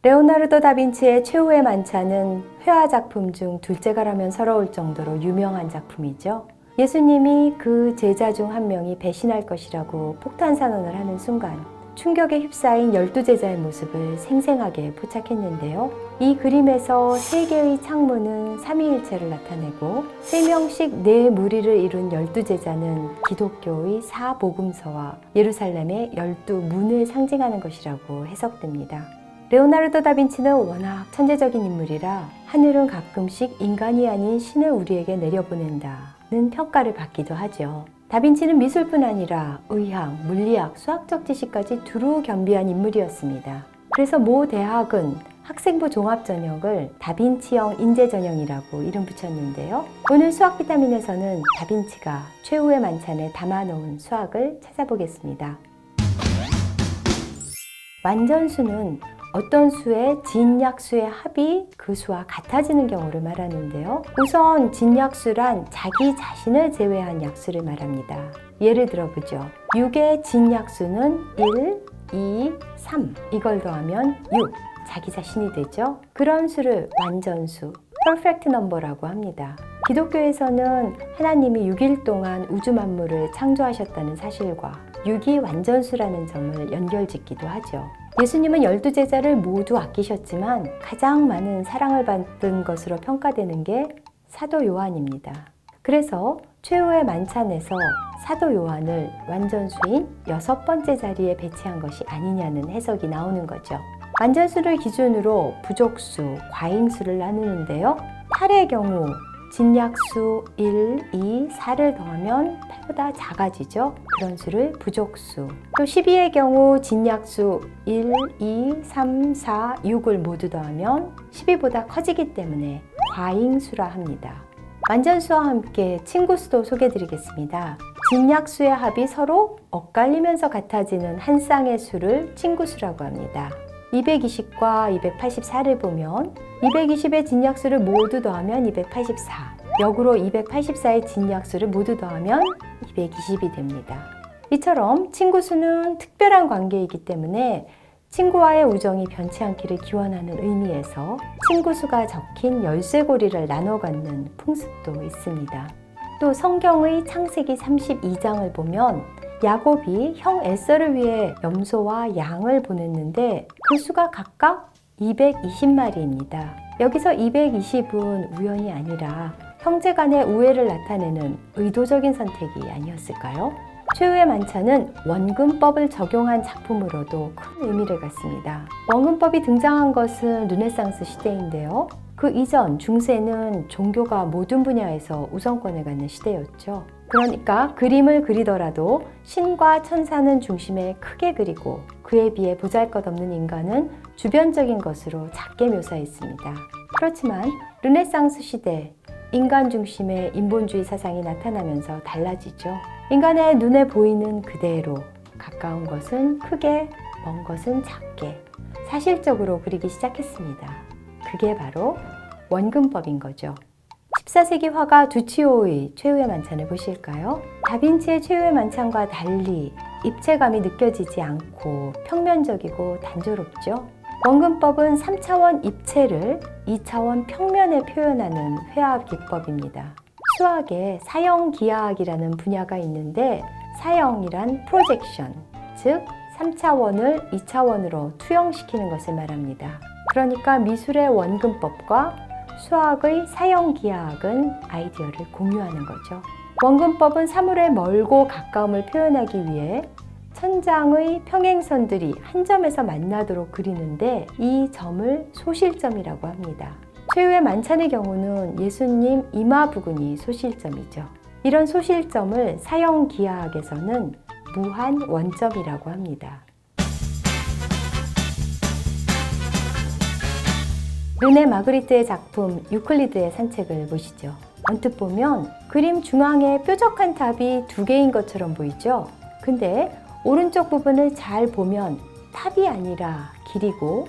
레오나르도 다빈치의 최후의 만찬은 회화 작품 중 둘째가라면 서러울 정도로 유명한 작품이죠. 예수님이 그 제자 중 한 명이 배신할 것이라고 폭탄 선언을 하는 순간 충격에 휩싸인 12제자의 모습을 생생하게 포착했는데요. 이 그림에서 3개의 창문은 삼위일체를 나타내고 3명씩 4무리를 이룬 12제자는 기독교의 4복음서와 예루살렘의 12문을 상징하는 것이라고 해석됩니다. 레오나르도 다빈치는 워낙 천재적인 인물이라 하늘은 가끔씩 인간이 아닌 신을 우리에게 내려보낸다는 평가를 받기도 하죠. 다빈치는 미술뿐 아니라 의학, 물리학, 수학적 지식까지 두루 겸비한 인물이었습니다. 그래서 모 대학은 학생부 종합전형을 다빈치형 인재전형이라고 이름 붙였는데요. 오늘 수학 비타민에서는 다빈치가 최후의 만찬에 담아놓은 수학을 찾아보겠습니다. 완전수는 어떤 수의 진약수의 합이 그 수와 같아지는 경우를 말하는데요. 우선 진약수란 자기 자신을 제외한 약수를 말합니다. 예를 들어보죠. 6의 진약수는 1, 2, 3 이걸 더하면 6, 자기 자신이 되죠. 그런 수를 완전수, perfect number라고 합니다. 기독교에서는 하나님이 6일 동안 우주 만물을 창조하셨다는 사실과 6이 완전수라는 점을 연결짓기도 하죠. 예수님은 12제자를 모두 아끼셨지만 가장 많은 사랑을 받은 것으로 평가되는 게 사도 요한입니다. 그래서 최후의 만찬에서 사도 요한을 완전수인 6번째 자리에 배치한 것이 아니냐는 해석이 나오는 거죠. 완전수를 기준으로 부족수, 과잉수를 나누는데요. 8의 경우 진약수 1, 2, 4를 더하면 8보다 작아지죠. 그런 수를 부족수. 또 12의 경우 진약수 1, 2, 3, 4, 6을 모두 더하면 12보다 커지기 때문에 과잉수라 합니다. 완전수와 함께 친구수도 소개해드리겠습니다. 진약수의 합이 서로 엇갈리면서 같아지는 한 쌍의 수를 친구수라고 합니다. 220과 284를 보면 220의 진약수를 모두 더하면 284, 역으로 284의 진약수를 모두 더하면 220이 됩니다. 이처럼 친구수는 특별한 관계이기 때문에 친구와의 우정이 변치 않기를 기원하는 의미에서 친구수가 적힌 열쇠고리를 나눠 갖는 풍습도 있습니다. 또 성경의 창세기 32장을 보면 야곱이 형 에서를 위해 염소와 양을 보냈는데 그 수가 각각 220마리입니다. 여기서 220은 우연이 아니라 형제 간의 우애를 나타내는 의도적인 선택이 아니었을까요? 최후의 만찬은 원근법을 적용한 작품으로도 큰 의미를 갖습니다. 원근법이 등장한 것은 르네상스 시대인데요. 그 이전 중세는 종교가 모든 분야에서 우선권을 갖는 시대였죠. 그러니까 그림을 그리더라도 신과 천사는 중심에 크게 그리고 그에 비해 보잘것없는 인간은 주변적인 것으로 작게 묘사했습니다. 그렇지만 르네상스 시대 인간 중심의 인본주의 사상이 나타나면서 달라지죠. 인간의 눈에 보이는 그대로 가까운 것은 크게, 먼 것은 작게 사실적으로 그리기 시작했습니다. 그게 바로 원근법인 거죠. 14세기 화가 두치오의 최후의 만찬을 보실까요? 다빈치의 최후의 만찬과 달리 입체감이 느껴지지 않고 평면적이고 단조롭죠. 원근법은 3차원 입체를 2차원 평면에 표현하는 회화 기법입니다. 수학에 사형기하학이라는 분야가 있는데 사형이란 프로젝션, 즉 3차원을 2차원으로 투영시키는 것을 말합니다. 그러니까 미술의 원근법과 수학의 사형기하학은 아이디어를 공유하는 거죠. 원근법은 사물의 멀고 가까움을 표현하기 위해 천장의 평행선들이 한 점에서 만나도록 그리는데 이 점을 소실점이라고 합니다. 최후의 만찬의 경우는 예수님 이마 부근이 소실점이죠. 이런 소실점을 사형기하학에서는 무한 원점이라고 합니다. 르네 마그리트의 작품 유클리드의 산책을 보시죠. 언뜻 보면 그림 중앙에 뾰족한 탑이 2개인 것처럼 보이죠? 근데 오른쪽 부분을 잘 보면 탑이 아니라 길이고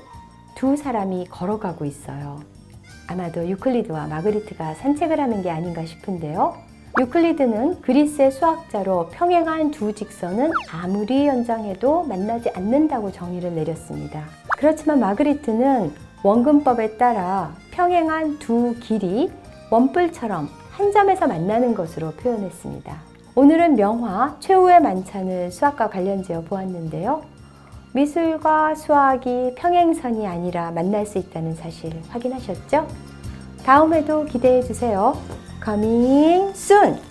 두 사람이 걸어가고 있어요. 아마도 유클리드와 마그리트가 산책을 하는 게 아닌가 싶은데요. 유클리드는 그리스의 수학자로 평행한 두 직선은 아무리 연장해도 만나지 않는다고 정의를 내렸습니다. 그렇지만 마그리트는 원근법에 따라 평행한 두 길이 원뿔처럼 한 점에서 만나는 것으로 표현했습니다. 오늘은 명화 최후의 만찬을 수학과 관련지어 보았는데요. 미술과 수학이 평행선이 아니라 만날 수 있다는 사실 확인하셨죠? 다음에도 기대해 주세요. Coming soon!